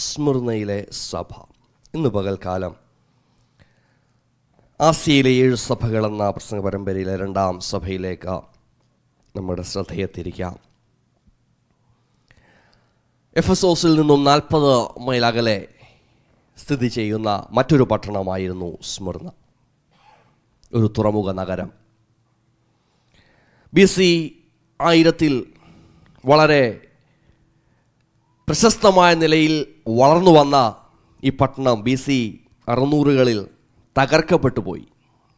സ്മിർനയിലെ സഭ. ഇന്ന് പകൽക്കാലം ആസിയയിലെ 7 സഭകൾ എന്ന പ്രസംഗ പരമ്പരയിലെ 2ാം സഭയിലേക്ക് നമ്മുടെ ശ്രദ്ധയെ തിരിക്കാം. എഫെസോസിൽ നിന്നും 40 മൈൽ അകലെ സ്ഥിതി ചെയ്യുന്ന മറ്റൊരു പട്ടണമായിരുന്നു സ്മിർന, ഒരു തുറമുഖ നഗരം. BC 1000 വളരെ പ്രശസ്തമായ നിലയിൽ വളർന്നു വന്ന ഈ പട്ടണം BC 600കളിൽ തകർക്കപ്പെട്ടു പോയി.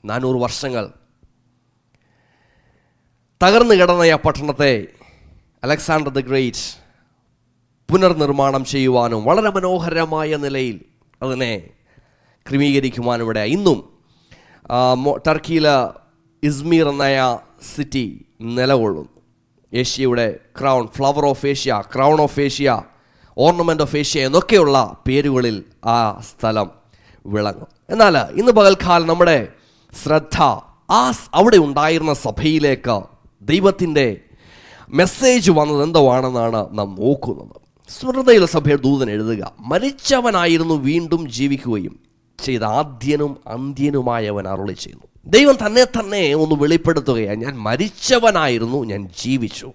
400 വർഷങ്ങൾ തകർന്നു കിടന്ന ഈ പട്ടണത്തെ അലക്സാണ്ടർ ദ ഗ്രേറ്റ് പുനർനിർമ്മാണം ചെയ്യുവാനും വളരെ മനോഹരമായ നിലയിൽ അതിനെ ക്രമീകരിക്കുവാനും ഇവിടെ ഇന്നും ടർക്കിയിലെ ഇസ്മീർ എന്ന സിറ്റി നിലകൊള്ളുന്നു. ഏഷ്യയുടെ crown, flower of Asia, crown of Asia, ornament of Asia എന്നൊക്കെയുള്ള പേരുകളിൽ ആ സ്ഥലം വിളങ്ങും. എന്നാൽ ഇന്ന് പകൽക്കാലം നമ്മുടെ ശ്രദ്ധ അവിടെ ഉണ്ടായിരുന്ന സഭയിലേക്ക് ദൈവത്തിൻ്റെ മെസ്സേജ് വന്നത് എന്താണെന്നാണ് നാം നോക്കുന്നത്. സ്മിർനയിലെ സഭയുടെ ദൂതൻ എഴുതുക: മരിച്ചവനായിരുന്നു വീണ്ടും ജീവിക്കുകയും ചെയ്ത ആദ്യനും അന്ത്യനുമായവൻ അരുളി ചെയ്യുന്നു. ദൈവം തന്നെ ഒന്ന് വെളിപ്പെടുത്തുകയാണ്. ഞാൻ മരിച്ചവനായിരുന്നു, ഞാൻ ജീവിച്ചു.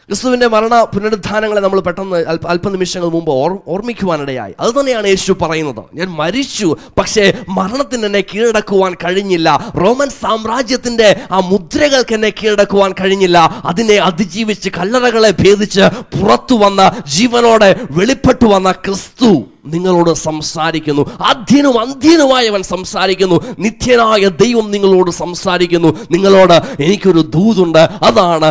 ക്രിസ്തുവിൻ്റെ മരണ പുനരുദ്ധാനങ്ങളെ നമ്മൾ പെട്ടെന്ന് അല്പനിമിഷങ്ങൾ മുമ്പ് ഓർമ്മിക്കുവാനിടയായി. അതുതന്നെയാണ് യേശു പറയുന്നത്. ഞാൻ മരിച്ചു, പക്ഷേ മരണത്തിന് എന്നെ കീഴടക്കുവാൻ കഴിഞ്ഞില്ല. റോമൻ സാമ്രാജ്യത്തിൻ്റെ ആ മുദ്രകൾക്ക് എന്നെ കീഴടക്കുവാൻ കഴിഞ്ഞില്ല. അതിനെ അതിജീവിച്ച് കല്ലറകളെ ഭേദിച്ച് പുറത്തു വന്ന, ജീവനോടെ വെളിപ്പെട്ടു വന്ന ക്രിസ്തു നിങ്ങളോട് സംസാരിക്കുന്നു. ആദ്യനും അന്ത്യനുമായവൻ സംസാരിക്കുന്നു. നിത്യനായ ദൈവം നിങ്ങളോട് സംസാരിക്കുന്നു. നിങ്ങളോട് എനിക്കൊരു ദൂതുണ്ട്. അതാണ്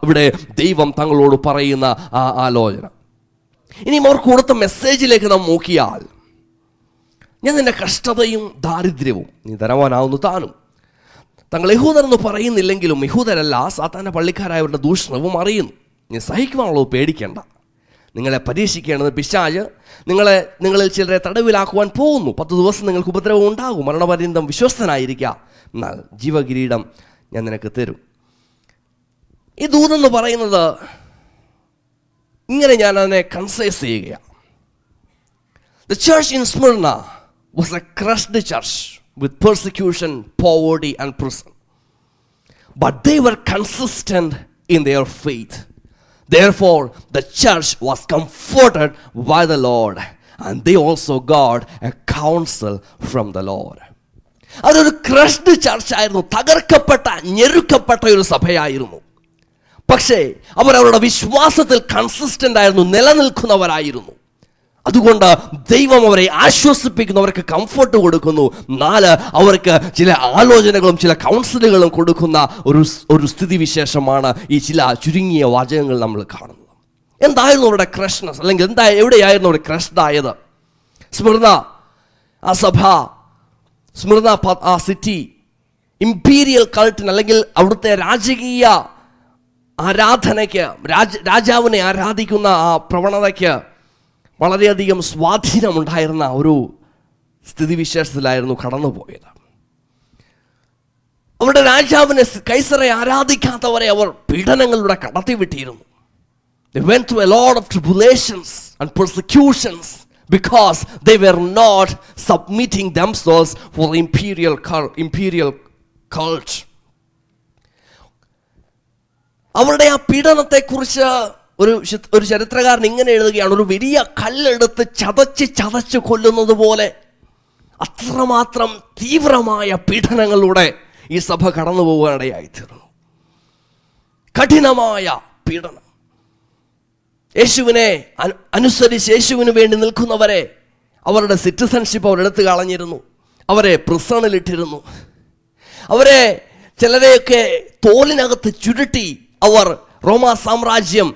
ഇവിടെ ദൈവം തങ്ങളോട് പറയുന്ന ആ ആലോചന. ഇനി അവർക്ക് കൊടുത്ത മെസ്സേജിലേക്ക് നാം നോക്കിയാൽ, ഞാൻ നിന്റെ കഷ്ടതയും ദാരിദ്ര്യവും, നീ ധനവാനാവുന്നു താനും. തങ്ങൾ യഹൂദരെന്ന് പറയുന്നില്ലെങ്കിലും യഹൂദരല്ല, സാത്താൻ്റെ പള്ളിക്കാരായവരുടെ ദൂഷണവും അറിയുന്നു. നീ സഹിക്കുവാനുള്ളത് പേടിക്കേണ്ട. നിങ്ങളെ പരീക്ഷിക്കേണ്ടത് പിശാച് നിങ്ങളിൽ ചിലരെ തടവിലാക്കുവാൻ പോകുന്നു. 10 ദിവസം നിങ്ങൾക്ക് ഉപദ്രവം ഉണ്ടാകും. മരണപര്യന്തം വിശ്വസ്തനായിരിക്കുക, എന്നാൽ ജീവകിരീടം ഞാൻ നിനക്ക് തരും. ഈ ദൂതെന്ന് പറയുന്നത് ഇങ്ങനെ ഞാൻ അതിനെ കൺസൈസ് ചെയ്യുകയാണ്. The church in Smyrna was a crushed church with persecution, poverty and prison. But they were consistent in their faith. Therefore, the church was comforted by the Lord, and they also got a counsel from the Lord. അതൊരു crushed ചർച്ചായിരുന്നു, തകർക്കപ്പെട്ട, ഞെരുക്കപ്പെട്ട ഒരു സഭയായിരുന്നു. പക്ഷേ അവരവരുടെ വിശ്വാസത്തിൽ consistent ആയിരുന്നു, നിലനിൽക്കുന്നവരായിരുന്നു. അതുകൊണ്ട് ദൈവം അവരെ ആശ്വസിപ്പിക്കുന്നു, അവർക്ക് കംഫർട്ട് കൊടുക്കുന്നു. 4, അവർക്ക് ചില ആലോചനകളും ചില കൗൺസിലുകളും കൊടുക്കുന്ന ഒരു സ്ഥിതിവിശേഷമാണ് ഈ ചില ചുരുങ്ങിയ വാചകങ്ങൾ നമ്മൾ കാണുന്നത്. എന്തായിരുന്നു അവരുടെ ക്രഷ്നസ്, അല്ലെങ്കിൽ എവിടെയായിരുന്നു അവർ ക്രഷ്ഡ് ആയത്? സ്മിർന ആ സഭ, സ്മിർന ആ സിറ്റി ഇംപീരിയൽ കൾട്ടിന്, അല്ലെങ്കിൽ അവിടുത്തെ രാജകീയ ആരാധനയ്ക്ക്, രാജാവിനെ ആരാധിക്കുന്ന ആ പ്രവണതയ്ക്ക് വളരെയധികം സ്വാധീനമുണ്ടായിരുന്ന ഒരു സ്ഥിതിവിശേഷത്തിലായിരുന്നു കടന്നുപോയത്. അവരുടെ രാജാവിനെ, കൈസറെ ആരാധിക്കാത്തവരെ അവർ പീഡനങ്ങളിലൂടെ കടത്തിവിട്ടിരുന്നു. They went through a lot of tribulations and persecutions because they were not submitting themselves for the imperial cult. അവരുടെ ആ പീഡനത്തെക്കുറിച്ച് ഒരു ചരിത്രകാരൻ ഇങ്ങനെ എഴുതുകയാണ്: ഒരു വലിയ കല്ലെടുത്ത് ചതച്ച് കൊല്ലുന്നത് പോലെ അത്രമാത്രം തീവ്രമായ പീഡനങ്ങളിലൂടെ ഈ സഭ കടന്നു പോകാനിടയായിത്തീർന്നു. കഠിനമായ പീഡനം. യേശുവിനെ അനുസരിച്ച് യേശുവിന് വേണ്ടി നിൽക്കുന്നവരെ അവരുടെ സിറ്റിസൺഷിപ്പ് അവരെടുത്ത് കളഞ്ഞിരുന്നു. അവരെ പ്രിസണിലിട്ടിരുന്നു. അവരെ ചിലരെയൊക്കെ തോലിനകത്ത് ചുരുട്ടി അവർ റോമാ സാമ്രാജ്യം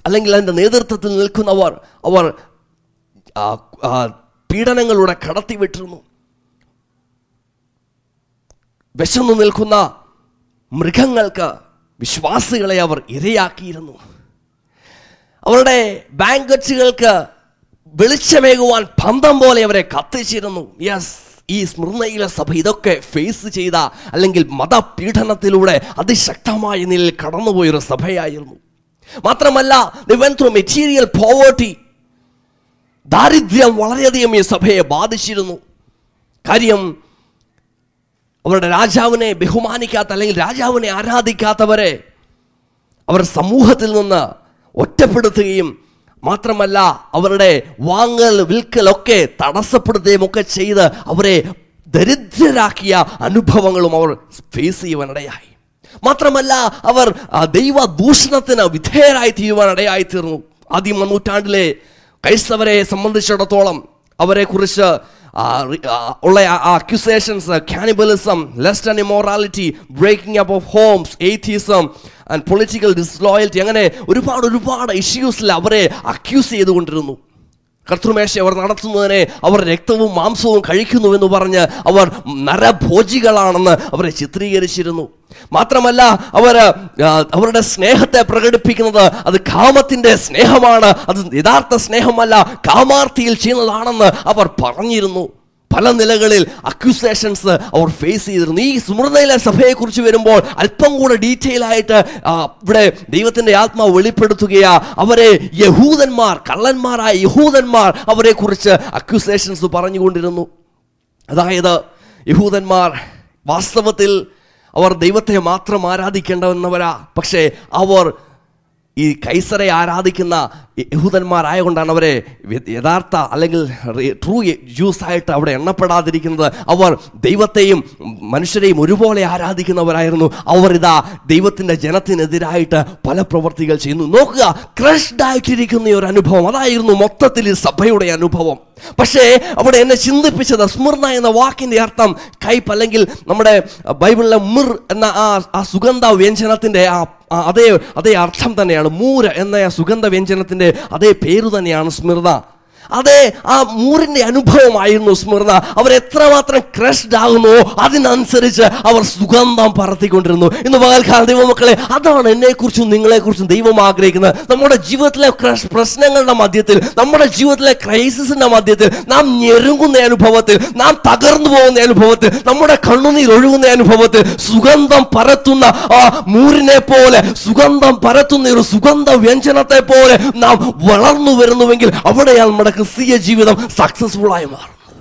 അല്ലെങ്കിൽ അതിൻ്റെ നേതൃത്വത്തിൽ നിൽക്കുന്നവർ അവർ പീഡനങ്ങളിലൂടെ കടത്തിവിട്ടിരുന്നു. വിശന്നു നിൽക്കുന്ന മൃഗങ്ങൾക്ക് വിശ്വാസികളെ അവർ ഇരയാക്കിയിരുന്നു. അവരുടെ ബാങ്കറ്റുകൾക്ക് വെളിച്ചമേകുവാൻ പന്തം പോലെ അവരെ കത്തിച്ചിരുന്നു. യെസ്, ഈ സ്മിർനയിലെ സഭ ഇതൊക്കെ ഫേസ് ചെയ്ത, അല്ലെങ്കിൽ മതപീഡനത്തിലൂടെ അതിശക്തമായ നിലയിൽ കടന്നുപോയൊരു സഭയായിരുന്നു. മാത്രമല്ല, they went through material poverty. ദാരിദ്ര്യം വളരെയധികം ഈ സഭയെ ബാധിച്ചിരുന്നു. കാര്യം അവരുടെ രാജാവിനെ ബഹുമാനിക്കാത്ത അല്ലെങ്കിൽ രാജാവിനെ ആരാധിക്കാത്തവരെ അവർ സമൂഹത്തിൽ നിന്ന് ഒറ്റപ്പെടുത്തുകയും മാത്രമല്ല അവരുടെ വാങ്ങൽ വിൽക്കലൊക്കെ തടസ്സപ്പെടുത്തുകയും ഒക്കെ ചെയ്ത് അവരെ ദരിദ്രരാക്കിയ അനുഭവങ്ങളും അവർ ഫേസ് ചെയ്യുവാനിടയായി. മാത്രമല്ല അവർ ദൈവദൂഷണത്തിന് വിധേയരായി തീരുവാനിടയായി തീർന്നു. ആദ്യ നൂറ്റാണ്ടിലെ ക്രൈസ്തവരെ സംബന്ധിച്ചിടത്തോളം അവരെ കുറിച്ച് ഉള്ള accusations, cannibalism, lust and immorality, breaking up of homes, atheism and political disloyalty, അങ്ങനെ ഒരുപാട് ഇഷ്യൂസിൽ അവരെ അക്യൂസ് ചെയ്തുകൊണ്ടിരുന്നു. കർത്തൃമേശ അവർ നടത്തുന്നതിനെ അവർ രക്തവും മാംസവും കഴിക്കുന്നുവെന്ന് പറഞ്ഞ് അവർ നരഭോജികളാണെന്ന് അവരെ ചിത്രീകരിച്ചിരുന്നു. മാത്രമല്ല അവരുടെ സ്നേഹത്തെ പ്രകടിപ്പിക്കുന്നത് അത് കാമത്തിൻ്റെ സ്നേഹമാണ്, അത് യഥാർത്ഥ സ്നേഹമല്ല, കാമാർത്ഥിയിൽ ചെയ്യുന്നതാണെന്ന് അവർ പറഞ്ഞിരുന്നു. പല നിലകളിൽ അക്യൂസേഷൻസ് അവർ ഫേസ് ചെയ്തിരുന്നു. ഈ സ്മുർന്നയിലെ സഭയെക്കുറിച്ച് വരുമ്പോൾ അല്പം കൂടെ ഡീറ്റെയിൽ ആയിട്ട് ഇവിടെ ദൈവത്തിൻ്റെ ആത്മാവ് വെളിപ്പെടുത്തുകയാ. അവരെ യഹൂദന്മാർ, കള്ളന്മാരായ യഹൂദന്മാർ അവരെ കുറിച്ച് അക്യൂസേഷൻസ് പറഞ്ഞുകൊണ്ടിരുന്നു. അതായത് യഹൂദന്മാർ വാസ്തവത്തിൽ അവർ ദൈവത്തെ മാത്രം ആരാധിക്കേണ്ടവന്നവരാ, പക്ഷേ അവർ ഈ കൈസറെ ആരാധിക്കുന്ന യഹൂദന്മാരായതുകൊണ്ടാണ് അവരെ യഥാർത്ഥ അല്ലെങ്കിൽ ട്രൂ ജ്യൂസ് ആയിട്ട് അവിടെ എണ്ണപ്പെടാതിരിക്കുന്നത്. അവർ ദൈവത്തെയും മനുഷ്യരെയും ഒരുപോലെ ആരാധിക്കുന്നവരായിരുന്നു. അവർ ഇതാ ദൈവത്തിൻ്റെ ജനത്തിനെതിരായിട്ട് പല പ്രവർത്തികൾ ചെയ്യുന്നു. നോക്കുക, ക്രഷ്ഡ് ആയിട്ടിരിക്കുന്ന ഒരു അനുഭവം അതായിരുന്നു മൊത്തത്തിൽ ഈ സഭയുടെ അനുഭവം. പക്ഷേ അവിടെ എന്നെ ചിന്തിപ്പിച്ചത് സ്മുർന എന്ന വാക്കിൻ്റെ അർത്ഥം കയ്പ്, അല്ലെങ്കിൽ നമ്മുടെ ബൈബിളിലെ മിർ എന്ന ആ സുഗന്ധ വ്യഞ്ജനത്തിൻ്റെ അതേ അർത്ഥം തന്നെയാണ്. മൂര എന്ന സുഗന്ധ വ്യഞ്ജനത്തിൻ്റെ അതേ പേര് തന്നെയാണ് സ്മിർന. അതെ, ആ മൂറിൻ്റെ അനുഭവമായിരുന്നു സ്മിർന. അവർ എത്രമാത്രം ക്രഷ്ഡ് ആകുന്നു അതിനനുസരിച്ച് അവർ സുഗന്ധം പറത്തിക്കൊണ്ടിരുന്നു. ഇന്ന് പകൽക്കാലം ദൈവമക്കളെ, അതാണ് എന്നെക്കുറിച്ചും നിങ്ങളെക്കുറിച്ചും ദൈവം ആഗ്രഹിക്കുന്നത്. നമ്മുടെ ജീവിതത്തിലെ പ്രശ്നങ്ങളുടെ മധ്യത്തിൽ, നമ്മുടെ ജീവിതത്തിലെ ക്രൈസിസിന്റെ മധ്യത്തിൽ, നാം ഞെരുങ്ങുന്ന അനുഭവത്തിൽ, നാം തകർന്നു പോകുന്ന അനുഭവത്തിൽ, നമ്മുടെ കണ്ണുനീർ ഒഴുകുന്ന അനുഭവത്തിൽ സുഗന്ധം പരത്തുന്ന ആ മൂരിനെ പോലെ, സുഗന്ധം പരത്തുന്ന ഒരു സുഗന്ധ വ്യഞ്ജനത്തെ പോലെ നാം വളർന്നു വരുന്നുവെങ്കിൽ അവിടെയാണ് നമ്മുടെ ക്രിസ്തീയ ജീവിതം സക്സസ്ഫുൾ ആയി മാറുന്നത്.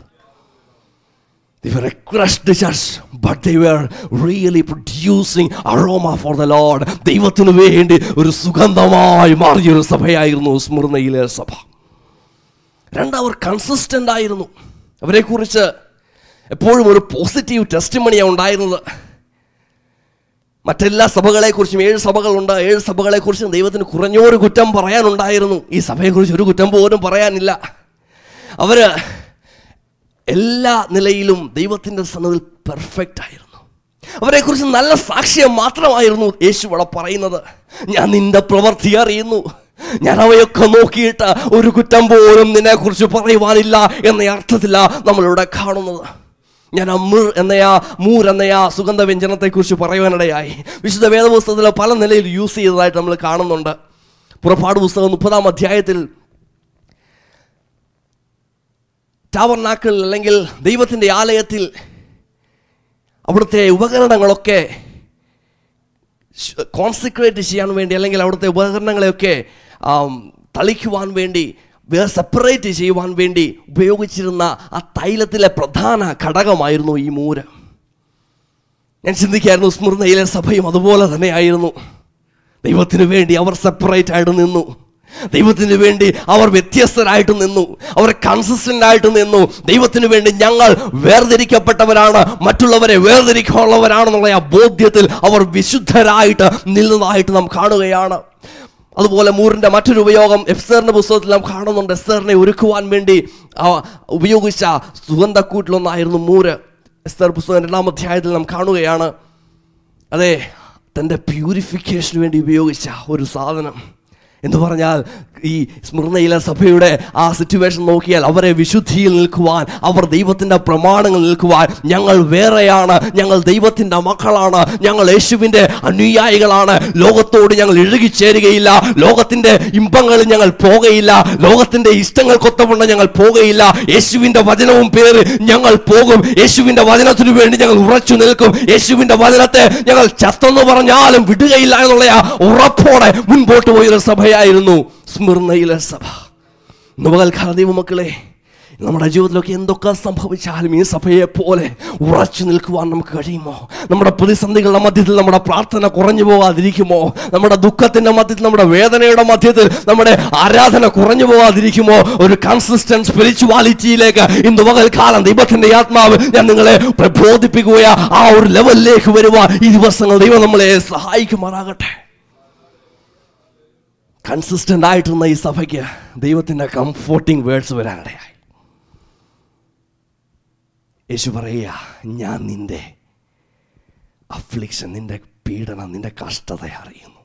They were a crushed church, but they were really producing aroma for the Lord. ദൈവത്തിനു വേണ്ടി ഒരു സുഗന്ധമായി മാറിയൊരു സഭയായിരുന്നു സ്മുർന്നയിലെ സഭ. അവർ കൺസിസ്റ്റന്റ് ആയിരുന്നു. അവരെ കുറിച്ച് എപ്പോഴും ഒരു പോസിറ്റീവ് ടെസ്റ്റിമണിയാണ് ഉണ്ടായിരുന്നത്. മറ്റെല്ലാ സഭകളെക്കുറിച്ചും 7 സഭകളുണ്ട്. 7 സഭകളെക്കുറിച്ചും ദൈവത്തിന് കുറഞ്ഞൊരു കുറ്റം പറയാനുണ്ടായിരുന്നു. ഈ സഭയെക്കുറിച്ച് ഒരു കുറ്റം പോലും പറയാനില്ല. അവർ എല്ലാ നിലയിലും ദൈവത്തിൻ്റെ സന്നിധിയിൽ പെർഫെക്റ്റ് ആയിരുന്നു. അവരെക്കുറിച്ച് നല്ല സാക്ഷ്യം മാത്രമായിരുന്നു യേശു അവിടെ പറയുന്നത്. ഞാൻ നിന്റെ പ്രവൃത്തി അറിയുന്നു, ഞാൻ അവയൊക്കെ നോക്കിയിട്ട് ഒരു കുറ്റം പോലും നിന്നെക്കുറിച്ച് പറയുവാനില്ല എന്ന അർത്ഥത്തിലാണ് നമ്മളിവിടെ കാണുന്നത്. ഞാൻ മൂർ എന്നയാ സുഗന്ധ വ്യഞ്ജനത്തെക്കുറിച്ച് പറയുവാനിടയായി. വിശുദ്ധ വേദപുസ്തകത്തിൽ പല നിലയിൽ യൂസ് ചെയ്തതായിട്ട് നമ്മൾ കാണുന്നുണ്ട്. പുറപ്പാട് പുസ്തകം 30-ാം അധ്യായത്തിൽ ടാബർനാക്കിൾ അല്ലെങ്കിൽ ദൈവത്തിൻ്റെ ആലയത്തിൽ അവിടുത്തെ ഉപകരണങ്ങളൊക്കെ കോൺസെക്രേറ്റ് ചെയ്യാൻ വേണ്ടി, അല്ലെങ്കിൽ അവിടുത്തെ ഉപകരണങ്ങളെയൊക്കെ തളിക്കുവാൻ വേണ്ടി, സെപ്പറേറ്റ് ചെയ്യുവാൻ വേണ്ടി ഉപയോഗിച്ചിരുന്ന ആ തൈലത്തിലെ പ്രധാന ഘടകമായിരുന്നു ഈ മൂര്. ഞാൻ ചിന്തിക്കായിരുന്നു, സ്മുർന്നയിലെ സഭയും അതുപോലെ തന്നെയായിരുന്നു. ദൈവത്തിന് വേണ്ടി അവർ സെപ്പറേറ്റ് ആയിട്ട് നിന്നു. ദൈവത്തിന് വേണ്ടി അവർ വ്യത്യസ്തരായിട്ട് നിന്നു. അവർ കൺസിസ്റ്റന്റ് ആയിട്ട് നിന്നു. ദൈവത്തിന് വേണ്ടി ഞങ്ങൾ വേർതിരിക്കപ്പെട്ടവരാണ്, മറ്റുള്ളവരെ വേർതിരിക്കാനുള്ളവരാണെന്നുള്ള ആ ബോധ്യത്തിൽ അവർ വിശുദ്ധരായിട്ട് നിന്നതായിട്ട് നാം കാണുകയാണ്. അതുപോലെ മൂറിൻ്റെ മറ്റൊരു ഉപയോഗം എസ്തേറിൻ്റെ പുസ്തകത്തിൽ നാം കാണുന്നുണ്ട്. എസ്തേറിനെ ഒരുക്കുവാൻ വേണ്ടി ഉപയോഗിച്ച സുഗന്ധക്കൂട്ടിലൊന്നായിരുന്നു മൂര്. എസ്തേർ പുസ്തകം 2-ാം അധ്യായത്തിൽ നാം കാണുകയാണ്. അതെ, തൻ്റെ പ്യൂരിഫിക്കേഷന് വേണ്ടി ഉപയോഗിച്ച ഒരു സാധനം എന്ന് പറഞ്ഞാൽ ഈ സ്മുർന്നയിലെ സഭയുടെ ആ സിറ്റുവേഷൻ നോക്കിയാൽ അവരെ വിശുദ്ധിയിൽ നിൽക്കുവാൻ, അവർ ദൈവത്തിൻ്റെ പ്രമാണങ്ങൾ നിൽക്കുവാൻ, ഞങ്ങൾ വേറെയാണ്, ഞങ്ങൾ ദൈവത്തിൻ്റെ മക്കളാണ്, ഞങ്ങൾ യേശുവിൻ്റെ അനുയായികളാണ്, ലോകത്തോട് ഞങ്ങൾ ഇഴുകിച്ചേരുകയില്ല, ലോകത്തിൻ്റെ ഇമ്പങ്ങളിൽ ഞങ്ങൾ പോകയില്ല, ലോകത്തിൻ്റെ ഇഷ്ടങ്ങൾക്കൊത്തവണ്ണം ഞങ്ങൾ പോകയില്ല, യേശുവിൻ്റെ വചനവും പേര് ഞങ്ങൾ പോകും, യേശുവിൻ്റെ വചനത്തിനു വേണ്ടി ഞങ്ങൾ ഉറച്ചു നിൽക്കും, യേശുവിൻ്റെ വചനത്തെ ഞങ്ങൾ ചത്തെന്ന് പറഞ്ഞാലും വിടുകയില്ല എന്നുള്ള ഉറപ്പോടെ മുൻപോട്ട് പോയൊരു സഭയായിരുന്നു സ്മിർന്നയിലെ സഭ. പകൽക്കാല ദൈവമക്കളെ, നമ്മുടെ ജീവിതത്തിലൊക്കെ എന്തൊക്കെ സംഭവിച്ചാലും ഈ സഭയെ പോലെ ഉറച്ചു നിൽക്കുവാൻ നമുക്ക് കഴിയുമോ? നമ്മുടെ പ്രതിസന്ധികളുടെ മധ്യത്തിൽ നമ്മുടെ പ്രാർത്ഥന കുറഞ്ഞു പോകാതിരിക്കുമോ? നമ്മുടെ ദുഃഖത്തിന്റെ മധ്യത്തിൽ, നമ്മുടെ വേദനയുടെ മധ്യത്തിൽ നമ്മുടെ ആരാധന കുറഞ്ഞു പോകാതിരിക്കുമോ? ഒരു കൺസിസ്റ്റന്റ് സ്പിരിച്വാലിറ്റിയിലേക്ക് ഇന്ന് പകൽക്കാലം ദൈവത്തിന്റെ ആത്മാവ് ഞാൻ നിങ്ങളെ പ്രബോധിപ്പിക്കുകയാ. ആ ഒരു ലെവലിലേക്ക് വരുവാൻ ഈ ദിവസങ്ങൾ ദൈവം നമ്മളെ സഹായിക്കുമാറാകട്ടെ. കൺസിസ്റ്റന്റ് ആയിട്ടുള്ള ഈ സഭയ്ക്ക് ദൈവത്തിന്റെ കംഫോർട്ടിംഗ് വേർഡ്സ് വരാനിടയായി. യേശു പറയുക, ഞാൻ നിന്റെ അഫ്ലിക്ഷൻ, നിന്റെ പീഡനം, നിന്റെ കഷ്ടത അറിയുന്നു.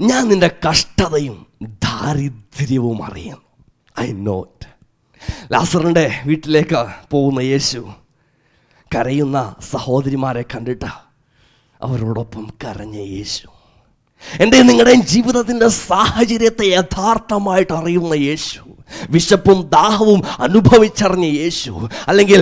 ഞാൻ നിന്റെ കഷ്ടതയും ദാരിദ്ര്യവും അറിയുന്നു. I know it. ലാസറിന്റെ വീട്ടിലേക്ക് പോകുന്ന യേശു കരയുന്ന സഹോദരിമാരെ കണ്ടിട്ട് അവരോടൊപ്പം കരഞ്ഞ യേശു, എൻ്റെ നിങ്ങളുടെയും ജീവിതത്തിൻ്റെ സാഹചര്യത്തെ യഥാർത്ഥമായിട്ട് അറിയുന്ന യേശു, വിശപ്പും ദാഹവും അനുഭവിച്ചറിഞ്ഞ യേശു, അല്ലെങ്കിൽ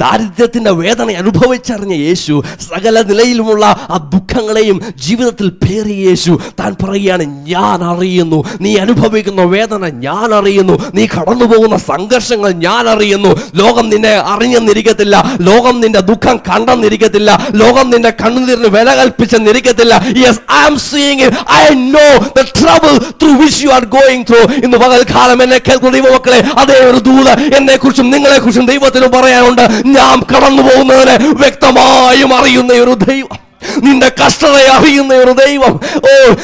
ദാരിദ്ര്യത്തിൻ്റെ വേദന അനുഭവിച്ചറിഞ്ഞ യേശു, സകല നിലയിലുമുള്ള ആ ദുഃഖങ്ങളെയും ജീവിതത്തിൽ പേറിയ യേശു താൻ പറയുകയാണ്, ഞാൻ അറിയുന്നു നീ അനുഭവിക്കുന്ന വേദന, ഞാൻ അറിയുന്നു നീ കടന്നു പോകുന്ന സംഘർഷങ്ങൾ, ഞാൻ അറിയുന്നു. ലോകം നിന്നെ അറിഞ്ഞെന്നിരിക്കത്തില്ല, ലോകം നിന്റെ ദുഃഖം കണ്ടെന്നിരിക്കത്തില്ല, ലോകം നിന്റെ കണ്ണുനീരിന് വില കൽപ്പിച്ചെന്നിരിക്കത്തില്ല. Yes, I am seeing it. I know the trouble through which you are going through. ഇന്ന് പകൽക്കാലം എന്നെ കേൾക്കുന്ന ദൈവമക്കളെ, അതേ ഒരു ദൂത് എന്നെ കുറിച്ചും നിങ്ങളെ കുറിച്ചും ദൈവത്തിന് പറയാനുണ്ട്. ഞാൻ കടന്നു പോകുന്നതിനെ വ്യക്തമായും അറിയുന്ന ഒരു ദൈവം, നിന്റെ കഷ്ടതയെ അറിയുന്ന ഒരു ദൈവം,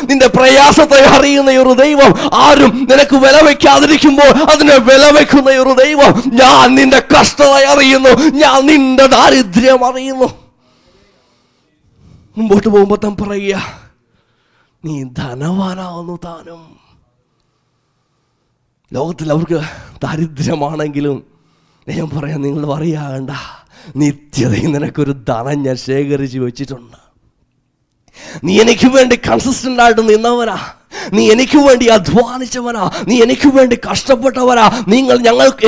നിന്റെ പ്രയാസത്തെ അറിയുന്ന ഒരു ദൈവം, ആരും നിനക്ക് വില വയ്ക്കാതിരിക്കുമ്പോൾ അതിനെ വില വയ്ക്കുന്ന ഒരു ദൈവം. ഞാൻ നിന്റെ കഷ്ടത അറിയുന്നു, ഞാൻ നിന്റെ ദാരിദ്ര്യം അറിയുന്നു. മുമ്പോട്ട് പോകുമ്പോൾ താൻ പറയുക, നീ ധനവാനാവുന്നു താനും. ലോകത്തിൽ അവർക്ക് ദാരിദ്ര്യമാണെങ്കിലും ഞാൻ പറയാം, നിങ്ങൾ പറയാകണ്ട, നിത്യതയിൽ നിനക്കൊരു ധനം ഞാൻ ശേഖരിച്ച് വെച്ചിട്ടുണ്ട്. നീ എനിക്ക് വേണ്ടി കൺസിസ്റ്റന്റ് ആയിട്ട് നിന്നവനാ, നീ എനിക്ക് വേണ്ടി അധ്വാനിച്ചവനാ, നീ എനിക്ക് വേണ്ടി കഷ്ടപ്പെട്ടവരാ,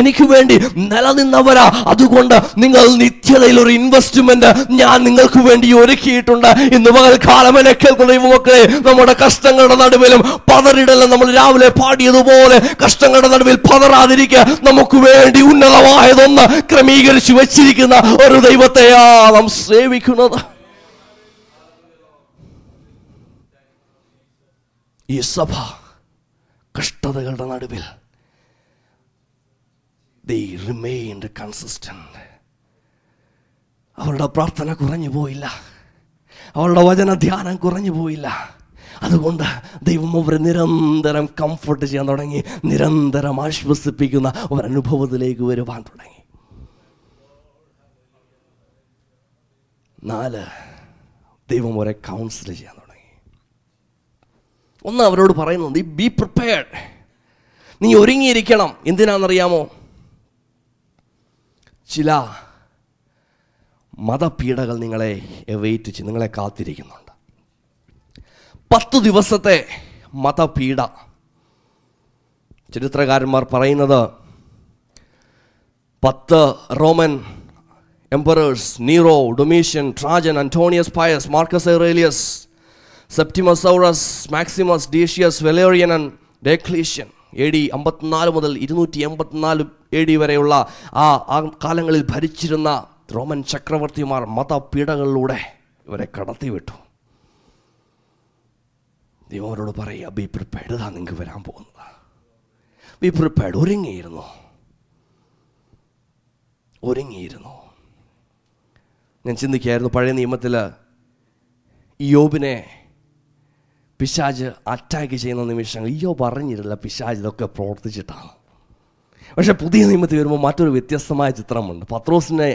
എനിക്ക് വേണ്ടി നിലനിന്നവരാ. അതുകൊണ്ട് നിങ്ങൾ നിത്യതയിൽ ഒരു ഇൻവെസ്റ്റ്മെന്റ് ഞാൻ നിങ്ങൾക്ക് വേണ്ടി ഒരുക്കിയിട്ടുണ്ട്. ഇന്ന് പകൽക്കാലം എന്നെ കേൾക്കുന്ന ദൈവമക്കളെ, നമ്മുടെ കഷ്ടങ്ങളുടെ നടുവിലും പതറിടല്ല. നമ്മൾ രാവിലെ പാടിയതുപോലെ കഷ്ടങ്ങളുടെ നടുവിൽ പതറാതിരിക്കുക. നമുക്ക് വേണ്ടി ഉന്നതമായതൊന്ന് ക്രമീകരിച്ചു വെച്ചിരിക്കുന്ന ഒരു ദൈവത്തെയാ നാം സേവിക്കുന്നത്. ഈ സഭ കഷ്ടതകളുടെ നടുവിൽ they remained consistent. അവരുടെ പ്രാർത്ഥന കുറഞ്ഞു പോയില്ല, അവരുടെ വചന ധ്യാനം കുറഞ്ഞു പോയില്ല. അതുകൊണ്ട് ദൈവം അവരെ നിരന്തരം കംഫർട്ട് ചെയ്യാൻ തുടങ്ങി, നിരന്തരം ആശ്വസിപ്പിക്കുന്ന ഒരനുഭവത്തിലേക്ക് വരുവാൻ തുടങ്ങി. 4, ദൈവം അവരെ കൗൺസിൽ ചെയ്യാൻ തുടങ്ങി. ഒന്ന്, അവരോട് പറയുന്നുണ്ട്, ബി പ്രിപ്പയർഡ്, നീ ഒരുങ്ങിയിരിക്കണം. എന്തിനാണെന്നറിയാമോ? ചില മതപീഡകൾ നിങ്ങളെ എവൈറ്റ് ചെയ്ത് നിങ്ങളെ കാത്തിരിക്കുന്നുണ്ട്. 10 ദിവസത്തെ മതപീഡ. ചരിത്രകാരന്മാർ പറയുന്നത് 10 Roman emperors, Nero, Domitian, Trajan, Antoninus Pius, Marcus Aurelius, Septimius Severus, Maximus, Decius, Valerian and Diocletian, AD 54 മുതൽ 284 AD വരെയുള്ള ആ കാലങ്ങളിൽ ഭരിച്ചിരുന്ന റോമൻ ചക്രവർത്തിമാർ മതപീഡകളിലൂടെ ഇവരെ കടത്തിവിട്ടു. ദൈവം അവരോട് പറയുക, ബി പ്രിപ്പയർഡ്, ഇതാ നിങ്ങൾക്ക് വരാൻ പോകുന്നത്. Be prepared. ഒരുങ്ങിയിരുന്നു. ഞാൻ ചിന്തിക്കുകയായിരുന്നു, പഴയ നിയമത്തിൽ ഇയ്യോബിനെ പിശാച് അറ്റാക്ക് ചെയ്യുന്ന നിമിഷങ്ങൾ ഇയ്യോബ് അറിഞ്ഞിട്ടില്ല പിശാച് ഇതൊക്കെ പ്രവർത്തിച്ചിട്ടാണ്. പക്ഷെ പുതിയ നിയമത്തിൽ വരുമ്പോൾ മറ്റൊരു വ്യത്യസ്തമായ ചിത്രമുണ്ട്. പത്രോസിനെ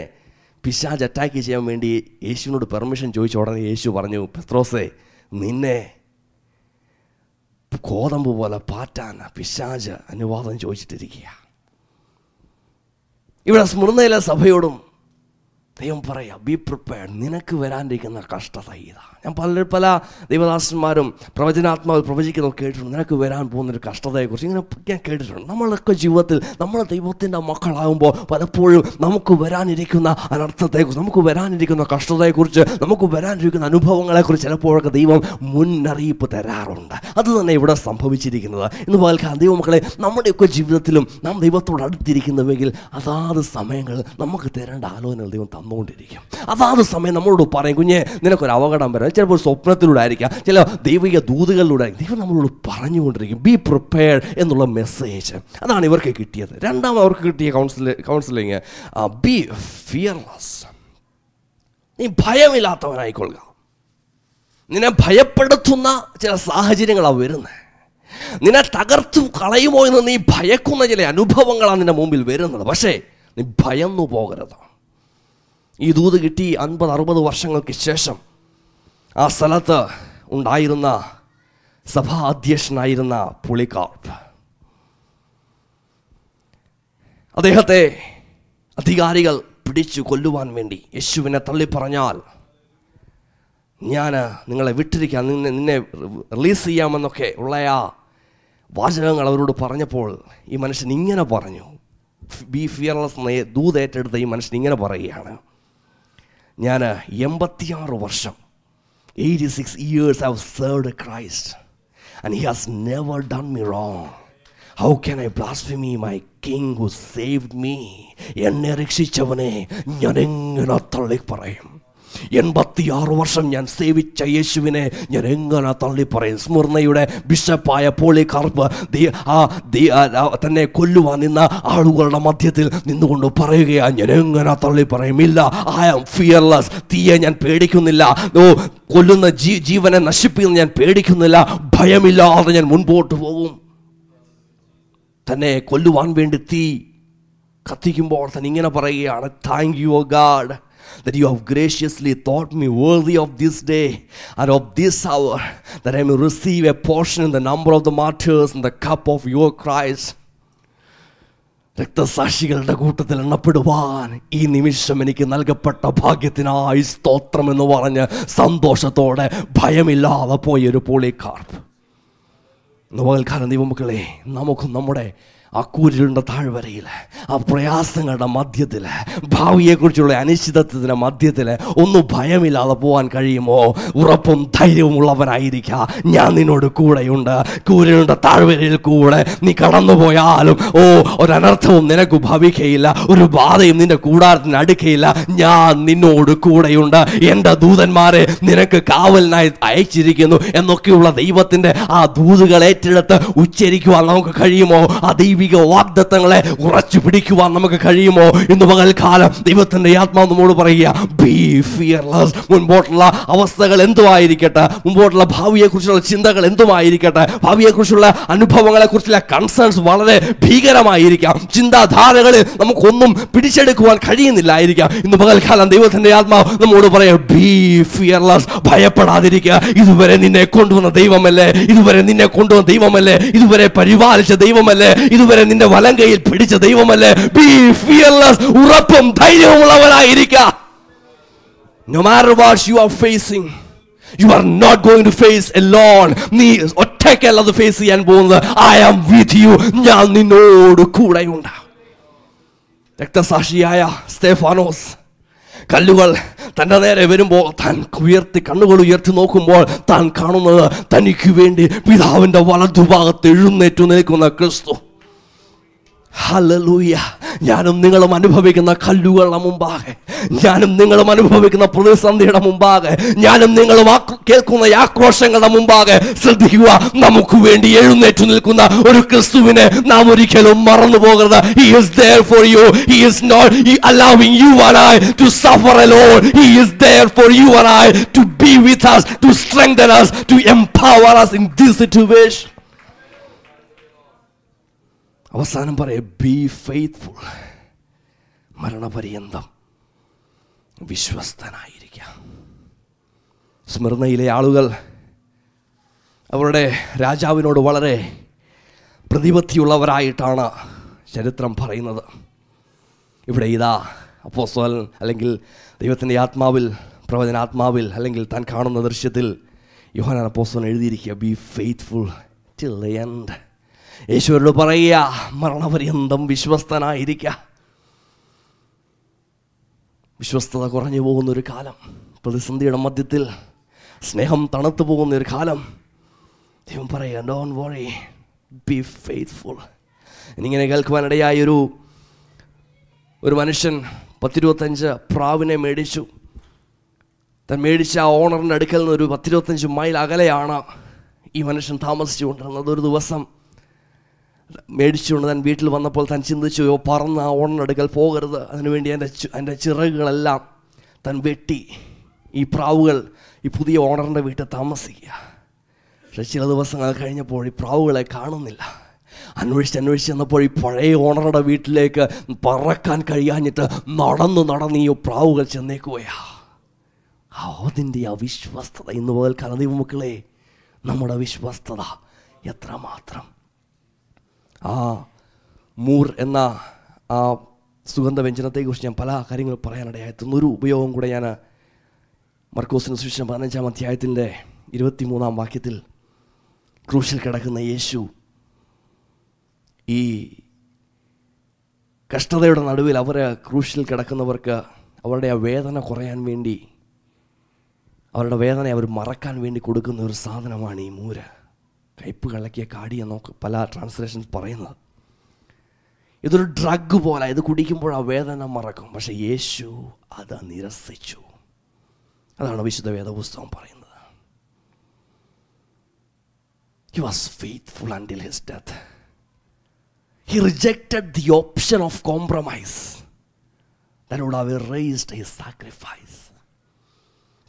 പിശാച് അറ്റാക്ക് ചെയ്യാൻ വേണ്ടി യേശുവിനോട് പെർമിഷൻ ചോദിച്ച ഉടനെ യേശു പറഞ്ഞു, പത്രോസേ, നിന്നെ കോതമ്പ് പോലെ പാറ്റാൻ പിശാച് അനുവാദം ചോദിച്ചിട്ടിരിക്കുക. ഇവിടെ സ്മൃണയിലെ സഭയോടും ദൈവം പറയാം, ബി പ്രിപ്പയർഡ്, നിനക്ക് വരാനിരിക്കുന്ന കഷ്ടത ഇതാ. ഞാൻ പല ദൈവദാസന്മാരും പ്രവചനാത്മാവിൽ പ്രവചിക്കുന്നത് കേട്ടിട്ടുണ്ട്. നിനക്ക് വരാൻ പോകുന്നൊരു കഷ്ടതയെക്കുറിച്ച് ഇങ്ങനെ ഞാൻ കേട്ടിട്ടുണ്ട്. നമ്മളൊക്കെ ജീവിതത്തിൽ നമ്മൾ ദൈവത്തിൻ്റെ മക്കളാകുമ്പോൾ പലപ്പോഴും നമുക്ക് വരാനിരിക്കുന്ന അനർത്ഥത്തെക്കുറിച്ച്, നമുക്ക് വരാനിരിക്കുന്ന കഷ്ടതയെക്കുറിച്ച്, നമുക്ക് വരാനിരിക്കുന്ന അനുഭവങ്ങളെക്കുറിച്ച് ചിലപ്പോഴൊക്കെ ദൈവം മുന്നറിയിപ്പ് തരാറുണ്ട്. അത് തന്നെ ഇവിടെ സംഭവിച്ചിരിക്കുന്നത്. ഇന്ന് പകൽക്കാലം ദൈവമക്കളെ, നമ്മുടെയൊക്കെ ജീവിതത്തിലും നാം ദൈവത്തോട് അടുത്തിരിക്കുന്നുവെങ്കിൽ അതാത് സമയങ്ങൾ നമുക്ക് തരേണ്ട ആലോചനകൾ ദൈവം തന്നുകൊണ്ടിരിക്കും. അതാത് സമയം നമ്മളോട് പറയും, കുഞ്ഞെ നിനക്കൊരു അപകടം വരാം. ചിലപ്പോൾ സ്വപ്നത്തിലൂടെ ആയിരിക്കാം, ചില ദൈവിക ദൂതുകളിലൂടെ ദൈവം നമ്മളോട് പറഞ്ഞുകൊണ്ടിരിക്കും. ബി പ്രിപ്പയർഡ് എന്നുള്ള മെസ്സേജ്. അതാണ് ഇവർക്ക് കിട്ടിയത്. രണ്ടാമത് അവർക്ക് കിട്ടിയ കൗൺസിലിങ്, ബി ഫിയർലെസ്. നീ ഭയമില്ലാത്തവനായിക്കൊള്ളുക. നിന്നെ ഭയപ്പെടുത്തുന്ന ചില സാഹചര്യങ്ങളാണ് വരുന്നത്. നിന്നെ തകർത്തു കളയുമോ എന്ന് നീ ഭയക്കുന്ന ചില അനുഭവങ്ങളാണ് നിന്റെ മുമ്പിൽ വരുന്നത്. പക്ഷേ നീ ഭയന്നു പോകരുത്. ഈ ദൂത് കിട്ടി 50-60 വർഷങ്ങൾക്ക് ശേഷം ആ സ്ഥലത്ത് ഉണ്ടായിരുന്ന സഭാ അധ്യക്ഷനായിരുന്ന പോളികാർപ്പ്, അദ്ദേഹത്തെ അധികാരികൾ പിടിച്ചു കൊല്ലുവാൻ വേണ്ടി യേശുവിനെ തള്ളിപ്പറഞ്ഞാൽ ഞാൻ നിങ്ങളെ വിട്ടിരിക്കാം, നിന്നെ റിലീസ് ചെയ്യാമെന്നൊക്കെ ഉള്ള ആ വാചകങ്ങൾ അവരോട് പറഞ്ഞപ്പോൾ ഈ മനുഷ്യൻ ഇങ്ങനെ പറഞ്ഞു. ബി ഫിയർലെസ് എന്ന ദൂത് ഏറ്റെടുത്ത ഈ മനുഷ്യൻ ഇങ്ങനെ പറയുകയാണ്, ഞാൻ 86 വർഷം 86 years I have served Christ and he has never done me wrong. How can I blaspheme my king who saved me? എന്നെ രക്ഷിച്ചവനെ ഞാൻ എങ്ങനെ തള്ളി പറയും? 86 വർഷം ഞാൻ സേവിച്ച യേശുവിനെ ഞാൻ എങ്ങനെ തള്ളിപ്പറയും? സ്മിർനയുടെ ബിഷപ്പായ പോളികാർപ്പ് തന്നെ കൊല്ലുവാൻ നിന്ന ആളുകളുടെ മധ്യത്തിൽ നിന്നുകൊണ്ട് പറയുകയാണ്, ഞാൻ എങ്ങനെ തള്ളിപ്പറയും? ഇല്ല, ഐ ആം ഫിയർലെസ്. തീയെ ഞാൻ പേടിക്കുന്നില്ല. കൊല്ലുന്ന ജീവനെ നശിപ്പിക്കുന്ന ഞാൻ പേടിക്കുന്നില്ല. ഭയമില്ലാതെ ഞാൻ മുൻപോട്ട് പോകും. തന്നെ കൊല്ലുവാൻ വേണ്ടി തീ കത്തിക്കുമ്പോൾ തന്നെ ഇങ്ങനെ പറയുകയാണ്, thank you oh god that you have graciously thought me worthy of this day and of this hour, that I may receive a portion in the number of the martyrs and the cup of your Christ. രക്തസാക്ഷികളുടെ കൂട്ടത്തിൽ എണ്ണപ്പെടുവാൻ ഈ നിമിഷം എനിക്ക് നൽകപ്പെട്ട ഭാഗ്യത്തിനായി സ്തോത്രം എന്ന് പറഞ്ഞ് സന്തോഷത്തോടെ ഭയമില്ലാതെ പോയൊരു പോളികാർപ്പ്. പകൽക്കാലം ദൈവമക്കളെ, നമുക്കും നമ്മുടെ ആ കൂരിരുണ്ട താഴ്വരയിൽ, ആ പ്രയാസങ്ങളുടെ മധ്യത്തിൽ, ഭാവിയെക്കുറിച്ചുള്ള അനിശ്ചിതത്വത്തിൻ്റെ മധ്യത്തിൽ ഒന്ന് ഭയമില്ലാതെ പോകാൻ കഴിയുമോ? ഉറപ്പും ധൈര്യവും ഉള്ളവനായിരിക്കാം. ഞാൻ നിന്നോട് കൂടെയുണ്ട്. കൂരിരുണ്ട താഴ്വരയിൽ കൂടെ നീ കടന്നു പോയാലും ഒരനർത്ഥവും നിനക്ക് ഭവിക്കയില്ല, ഒരു ബാധയും നിന്റെ കൂടാരത്തിന് അടുക്കയില്ല. ഞാൻ നിന്നോട് കൂടെയുണ്ട്. എൻ്റെ ദൂതന്മാരെ നിനക്ക് കാവലിനായി അയച്ചിരിക്കുന്നു എന്നൊക്കെയുള്ള ദൈവത്തിൻ്റെ ആ ദൂതുകൾ ഏറ്റെടുത്ത് ഉച്ചരിക്കുവാൻ നമുക്ക് കഴിയുമോ? ആ ദൈവിക വാഗ്ദത്തങ്ങളെ ഉറച്ചു പിടിക്കുവാൻ നമുക്ക് കഴിയുമോ? ഇന്ന് പകൽക്കാലം ദൈവത്തിന്റെ ആത്മാവ് നമ്മോട് പറയുക, ബി ഫിയർലെസ്. മുൻപോട്ടുള്ള അവസ്ഥകൾ എന്തുമായിരിക്കട്ടെ, മുൻപോട്ടുള്ള ഭാവിയെക്കുറിച്ചുള്ള ചിന്തകൾ എന്തുമായിരിക്കട്ടെ, ഭാവിയെക്കുറിച്ചുള്ള അനുഭവങ്ങളെ കുറിച്ചുള്ള കൺസേൺസ് വളരെ ഭീകരമായിരിക്കാം. ചിന്താധാരകളിൽ നമുക്കൊന്നും പിടിച്ചെടുക്കുവാൻ കഴിയുന്നില്ലായിരിക്കാം. ഇന്ന് പകൽക്കാലം ദൈവത്തിന്റെ ആത്മാവ് നമ്മോട് പറയുക, ബി ഫിയർലെസ്. ഭയപ്പെടാതിരിക്കുക. ഇതുവരെ നിന്നെ കൊണ്ടുവന്ന ദൈവമല്ലേ, ഇതുവരെ നിന്നെ കൊണ്ടുവന്ന ദൈവമല്ലേ, ഇതുവരെ പരിപാലിച്ച ദൈവമല്ലേ, ഇതുവരെ നിന്റെ വലം കൈയിൽ പിടിച്ച ദൈവമല്ലേ. B fearless. ഉറപ്പും ധൈര്യവും ഉള്ളവനായിരിക്കുക. No matter what you are facing, you are not going to face alone. നീ ഒറ്റയ്ക്കല്ല അത് ഫേസ് ചെയ്യാൻ പോകുന്നത്. I am with you. ഞാൻ നിന്നോട് കൂടെയുണ്ട്. രക്തസാക്ഷിയായ സ്തെഫാനോസ് കല്ലുകൾ തൻ്റെ നേരെ വരുമ്പോൾ താൻ കണ്ണുകൾ ഉയർത്തി നോക്കുമ്പോൾ താൻ കാണുന്നത് തനിക്ക് വേണ്ടി പിതാവിൻ്റെ വലതുഭാഗത്ത് എഴുന്നേറ്റു നിൽക്കുന്ന ക്രിസ്തു. ഹല്ലേലൂയ. ഞാനും നിങ്ങളും അനുഭവിക്കുന്ന കല്ലുകളുടെ മുമ്പാകെ, ഞാനും നിങ്ങളും അനുഭവിക്കുന്ന പ്രതിസന്ധിയുടെ മുമ്പാകെ, ഞാനും നിങ്ങളും കേൾക്കുന്ന ആക്രോശങ്ങളുടെ മുമ്പാകെ ശ്രദ്ധിക്കുക, നമുക്ക് വേണ്ടി എഴുന്നേറ്റു നിൽക്കുന്ന ഒരു ക്രിസ്തുവിനെ നാം ഒരിക്കലും മറന്നു പോകരുത്. He is there for you. He is not allowing you and I to suffer alone. He is there for you and I to be with us, to strengthen us, to empower us in this situation. അവസാനം പറയ, B faithful. മരണപര്യന്തം വിശ്വസ്തനായിരിക്കാം. സ്മിർനയിലെ ആളുകൾ അവരുടെ രാജാവിനോട് വളരെ പ്രതിപത്തിയുള്ളവരായിട്ടാണ് ചരിത്രം പറയുന്നത്. ഇവിടെ ഇതാ അപ്പോസ്തലൻ അല്ലെങ്കിൽ ദൈവത്തിൻ്റെ ആത്മാവിൽ പ്രവചനാത്മാവിൽ അല്ലെങ്കിൽ താൻ കാണുന്ന ദൃശ്യത്തിൽ യോഹന്നാൻ അപ്പോസ്തലൻ എഴുതിയിരിക്കുക, be faithful till the end. യേശുവോട് പറയുക, മരണപര്യന്തം വിശ്വസ്തനായിരിക്കുക. വിശ്വസ്തത കുറഞ്ഞു പോകുന്നൊരു കാലം, പ്രതിസന്ധിയുടെ മധ്യത്തിൽ സ്നേഹം തണുത്തു പോകുന്നൊരു കാലം. ദൈവം പറയുക, ഡോണ്ട് വറി, ബി ഫെയ്ത്ത്ഫുൾ. എന്നിങ്ങനെ കേൾക്കുവാനിടയായ ഒരു മനുഷ്യൻ 10-25 പ്രാവിനെ മേടിച്ചു. താൻ മേടിച്ച ആ ഓണറിൻ്റെ അടുക്കൽ നിന്ന് ഒരു 10-25 മൈൽ അകലെയാണ് ഈ മനുഷ്യൻ താമസിച്ചു കൊണ്ടിരുന്നത്. ഒരു ദിവസം മേടിച്ചുകൊണ്ട് താൻ വീട്ടിൽ വന്നപ്പോൾ താൻ ചിന്തിച്ചു, പറന്ന് ആ ഓണറിൻ്റെ അടുക്കൽ പോകരുത്, അതിനുവേണ്ടി എൻ്റെ ചിറകുകളെല്ലാം താൻ വെട്ടി ഈ പ്രാവുകൾ ഈ പുതിയ ഓണറിൻ്റെ വീട്ടിൽ താമസിക്കുക. പക്ഷേ ചില ദിവസങ്ങൾ കഴിഞ്ഞപ്പോൾ ഈ പ്രാവുകളെ കാണുന്നില്ല. അന്വേഷിച്ച് ചെന്നപ്പോൾ ഈ പഴയ ഓണറുടെ വീട്ടിലേക്ക് പറക്കാൻ കഴിയാഞ്ഞിട്ട് നടന്ന് ഈ പ്രാവുകൾ ചെന്നേക്കുകയാ. അതിൻ്റെ ആ വിശ്വസ്തത. ഇന്ന് മുതൽ ദൈവമക്കളെ, നമ്മുടെ വിശ്വസ്തത എത്രമാത്രം. ആ മൂർ എന്ന ആ സുഗന്ധവ്യഞ്ജനത്തെക്കുറിച്ച് ഞാൻ പല കാര്യങ്ങൾ പറയാനിടയായിരുന്നു. ഒരു ഉപയോഗം കൂടെ ഞാൻ മർക്കോസിന് സുവിശേഷം 15-ാം അധ്യായത്തിൻ്റെ 23-ാം വാക്യത്തിൽ, ക്രൂശിൽ കിടക്കുന്ന യേശു ഈ കഷ്ടതയുടെ നടുവിൽ ക്രൂശിൽ കിടക്കുന്നവർക്ക് അവരുടെ ആ വേദന കുറയാൻ വേണ്ടി, അവരുടെ വേദന അവർ മറക്കാൻ വേണ്ടി കൊടുക്കുന്ന ഒരു സാധനമാണ് ഈ മൂര്. കയ്പ് കലക്കിയ കാടി എന്നൊക്കെ പല ട്രാൻസ്ലേഷൻസ് പറയുന്നത്. ഇതൊരു ഡ്രഗ് പോലെ, ഇത് കുടിക്കുമ്പോൾ ആ വേദന മറക്കും. പക്ഷെ യേശു അത് നിരസിച്ചു. അതാണ് വിശുദ്ധ വേദപുസ്തകം പറയുന്നത്. He was faithful until his death. He rejected the option of compromise that would have erased his sacrifice.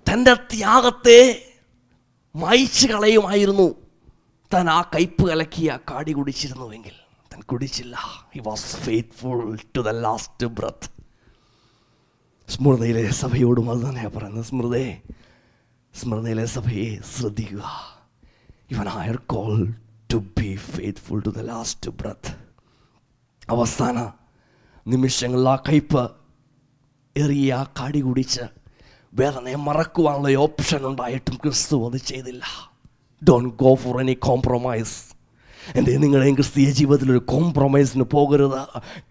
തൻ്റെ ത്യാഗത്തെ മായ്ച്ചു കളയുമായിരുന്നു താൻ ആ കയ്പ് കലക്കിയ കാടി കുടിച്ചിരുന്നുവെങ്കിൽ. താൻ കുടിച്ചില്ല. He was faithful to the last breath. സ്മൃതിയിലെ സഭയോടും അത് തന്നെയാണ് പറയുന്നത്. സ്മൃതിയിലെ സഭയെ ശ്രദ്ധിക്കുക. Even I are called to be faithful to the last breath. അവസാന നിമിഷങ്ങളിൽ ആ കയ്പ് എറിയ ആ കാടി കുടിച്ച് വേദനയെ മറക്കുവാനുള്ള ഓപ്ഷൻ ഉണ്ടായിട്ടും ക്രിസ്തു അത് ചെയ്തില്ല. Don't go for any compromise. നിങ്ങളെയും ക്രിസ്തീയ ജീവിതത്തിലൊരു കോംപ്രമൈസിന് പോകരുത്.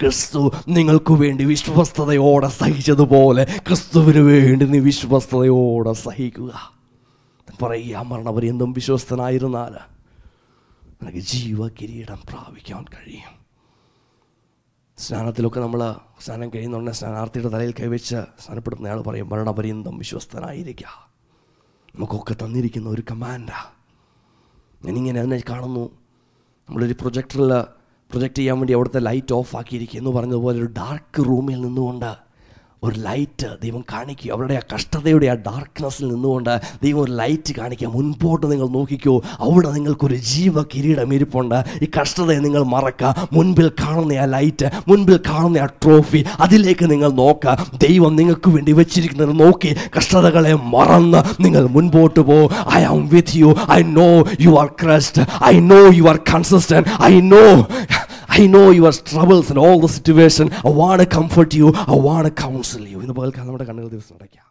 ക്രിസ്തു നിങ്ങൾക്ക് വേണ്ടി വിശ്വസ്തയോടെ സഹിച്ചതുപോലെ ക്രിസ്തുവിന് വേണ്ടി നീ വിശ്വസ്തയോടെ സഹിക്കുക. പറയുക, മരണപര്യന്തം വിശ്വസ്തനായിരുന്നാൽ നിനക്ക് ജീവകിരീടം പ്രാപിക്കാൻ കഴിയും. സ്നാനത്തിലൊക്കെ നമ്മൾ സ്നാനം കഴിയുന്നുണ്ട്, സ്നാനാർത്ഥിയുടെ തലയിൽ കൈവച്ച് സ്നാനപ്പെടുന്നയാൾ പറയും, മരണപര്യന്തം വിശ്വസ്തനായിരിക്കുക. നമുക്കൊക്കെ തന്നിരിക്കുന്ന ഒരു കമാൻഡാണ്. ഞാനിങ്ങനെ അതിനെ കാണുന്നു. നമ്മളൊരു പ്രൊജക്റ്റ് ചെയ്യാൻ വേണ്ടി അവിടുത്തെ ലൈറ്റ് ഓഫ് ആക്കിയിരിക്കുക എന്ന് പറഞ്ഞതുപോലെ ഒരു ഡാർക്ക് റൂമിൽ നിന്നുകൊണ്ട് ഒരു ലൈറ്റ് ദൈവം കാണിക്കുക. അവരുടെ ആ കഷ്ടതയുടെ ആ ഡാർക്ക്നെസ്സിൽ നിന്നുകൊണ്ട് ദൈവം ഒരു ലൈറ്റ് കാണിക്കുക. മുൻപോട്ട് നിങ്ങൾ നോക്കിക്കോ, അവിടെ നിങ്ങൾക്കൊരു ജീവ കിരീടം ഇരിപ്പുണ്ട്. ഈ കഷ്ടതയെ നിങ്ങൾ മറക്കുക. മുൻപിൽ കാണുന്ന ആ ലൈറ്റ്, മുൻപിൽ കാണുന്ന ആ ട്രോഫി, അതിലേക്ക് നിങ്ങൾ നോക്കുക. ദൈവം നിങ്ങൾക്ക് വേണ്ടി വെച്ചിരിക്കുന്നത് നോക്കി കഷ്ടതകളെ മറന്ന് നിങ്ങൾ മുൻപോട്ട് പോ. I am with you. I know you are crushed. I know you are consistent. I know your troubles and all the situation. I want to comfort you. I want to counsel you. ഇന്ന് പകൽക്കാലം നമ്മുടെ കണ്ണുകൾ ദിവസം അടയ്ക്കാം.